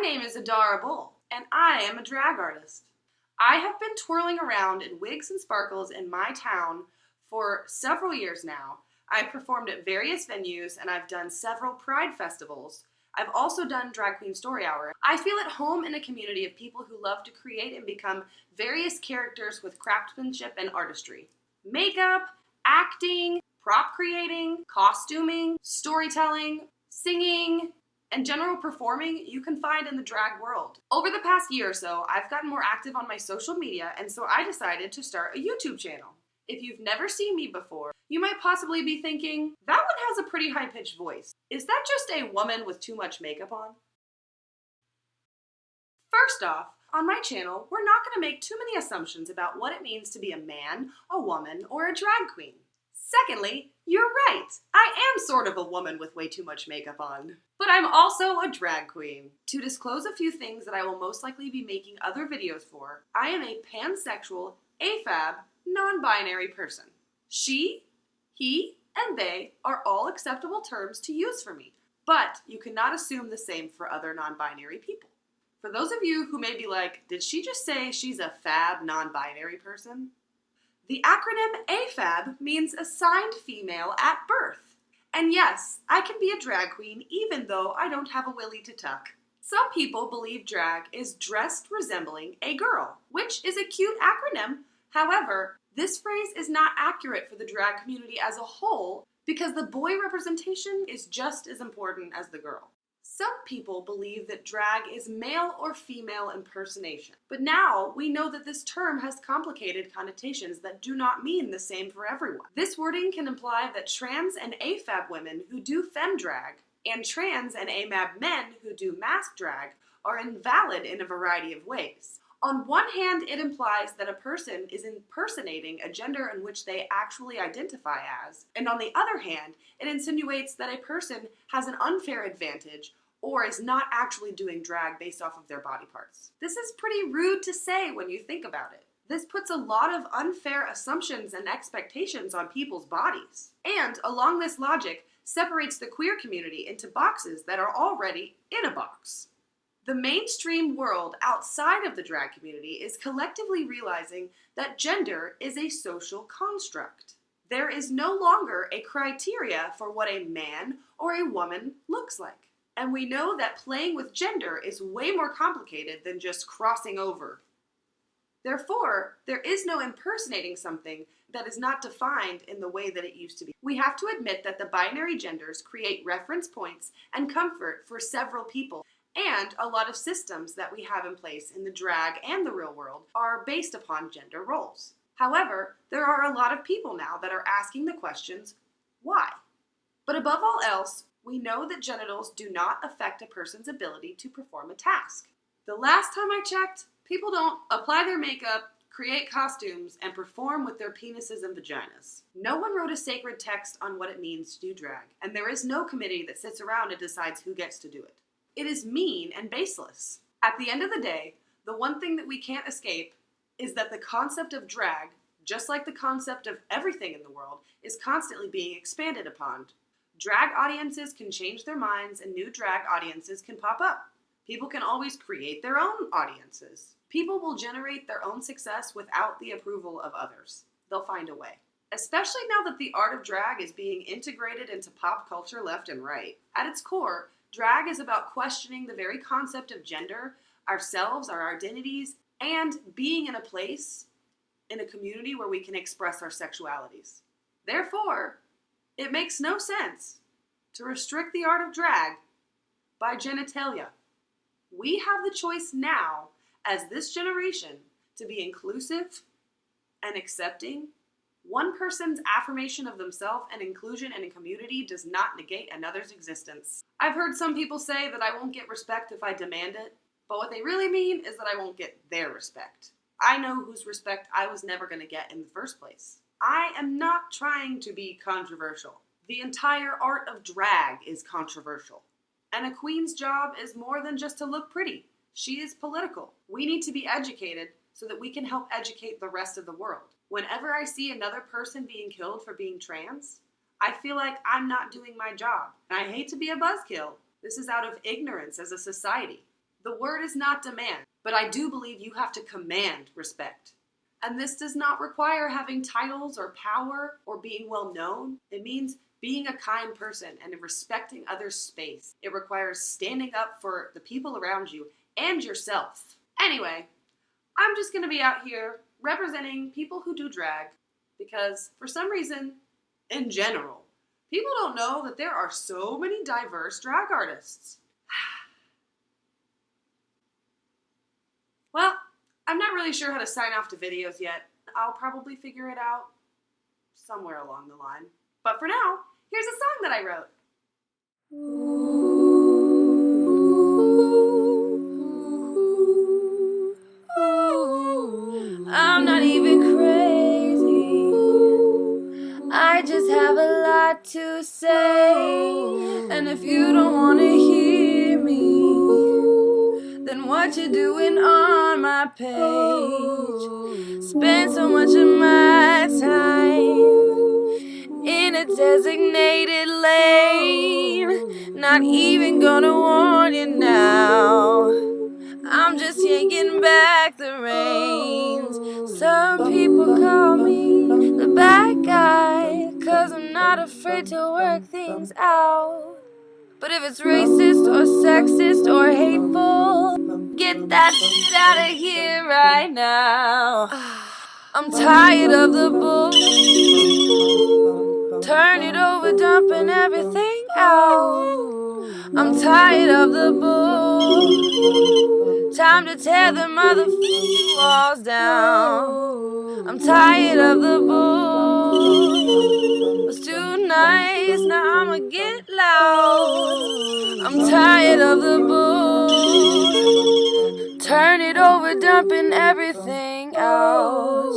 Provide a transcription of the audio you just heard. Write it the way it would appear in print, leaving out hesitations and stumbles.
name is Adhara Bull, and I am a drag artist. I have been twirling around in wigs and sparkles in my town for several years now. I've performed at various venues, and I've done several pride festivals. I've also done Drag Queen Story Hour. I feel at home in a community of people who love to create and become various characters with craftsmanship and artistry. Makeup, acting, prop creating, costuming, storytelling, singing, and general performing you can find in the drag world. Over the past year or so, I've gotten more active on my social media, and so I decided to start a YouTube channel. If you've never seen me before, you might possibly be thinking, that one has a pretty high-pitched voice. Is that just a woman with too much makeup on? First off, on my channel, we're not going to make too many assumptions about what it means to be a man, a woman, or a drag queen. Secondly, you're right. I am sort of a woman with way too much makeup on. But I'm also a drag queen. To disclose a few things that I will most likely be making other videos for, I am a pansexual, AFAB, non-binary person. She, he, and they are all acceptable terms to use for me, but you cannot assume the same for other non-binary people. For those of you who may be like, did she just say she's a fab non-binary person? The acronym AFAB means assigned female at birth. And yes, I can be a drag queen even though I don't have a willy to tuck. Some people believe drag is dressed resembling a girl, which is a cute acronym. However, this phrase is not accurate for the drag community as a whole because the boy representation is just as important as the girl. Some people believe that drag is male or female impersonation, but now we know that this term has complicated connotations that do not mean the same for everyone. This wording can imply that trans and AFAB women who do femme drag and trans and AMAB men who do mask drag are invalid in a variety of ways. On one hand, it implies that a person is impersonating a gender in which they actually identify as, and on the other hand, it insinuates that a person has an unfair advantage or is not actually doing drag based off of their body parts. This is pretty rude to say when you think about it. This puts a lot of unfair assumptions and expectations on people's bodies. And, along this logic, separates the queer community into boxes that are already in a box. The mainstream world outside of the drag community is collectively realizing that gender is a social construct. There is no longer a criteria for what a man or a woman looks like. And we know that playing with gender is way more complicated than just crossing over. Therefore, there is no impersonating something that is not defined in the way that it used to be. We have to admit that the binary genders create reference points and comfort for several people, and a lot of systems that we have in place in the drag and the real world are based upon gender roles. However, there are a lot of people now that are asking the questions, why? But above all else, we know that genitals do not affect a person's ability to perform a task. The last time I checked, people don't apply their makeup, create costumes, and perform with their penises and vaginas. No one wrote a sacred text on what it means to do drag, and there is no committee that sits around and decides who gets to do it. It is mean and baseless. At the end of the day, the one thing that we can't escape is that the concept of drag, just like the concept of everything in the world, is constantly being expanded upon. Drag audiences can change their minds and new drag audiences can pop up. People can always create their own audiences. People will generate their own success without the approval of others. They'll find a way. Especially now that the art of drag is being integrated into pop culture left and right. At its core, drag is about questioning the very concept of gender, ourselves, our identities, and being in a place, in a community where we can express our sexualities. Therefore, it makes no sense to restrict the art of drag by genitalia. We have the choice now, as this generation, to be inclusive and accepting. One person's affirmation of themselves and inclusion in a community does not negate another's existence. I've heard some people say that I won't get respect if I demand it, but what they really mean is that I won't get their respect. I know whose respect I was never going to get in the first place. I am not trying to be controversial. The entire art of drag is controversial. And a queen's job is more than just to look pretty. She is political. We need to be educated so that we can help educate the rest of the world. Whenever I see another person being killed for being trans, I feel like I'm not doing my job. And I hate to be a buzzkill. This is out of ignorance as a society. The word is not demand, but I do believe you have to command respect. And this does not require having titles or power or being well known. It means being a kind person and respecting others' space. It requires standing up for the people around you and yourself. Anyway, I'm just gonna be out here representing people who do drag because for some reason, in general, people don't know that there are so many diverse drag artists. Well, I'm not really sure how to sign off to videos yet. I'll probably figure it out somewhere along the line. But for now, here's a song that I wrote. I'm not even crazy. I just have a lot to say. And if you don't want to hear me, then what you doing on my page? Spend so much of my time in a designated lane. Not even gonna warn you now. I'm just yanking back the reins. Some people call me the bad guy, 'cause I'm not afraid to work things out. But if it's racist or sexist or hateful, get that shit out of here right now. I'm tired of the bull. Turn it over, dumping everything out. I'm tired of the bull. Time to tear the motherfucking walls down. I'm tired of the bull. Was too nice, now I'ma get loud. I'm tired of the bull. Turn it over, dumping everything out.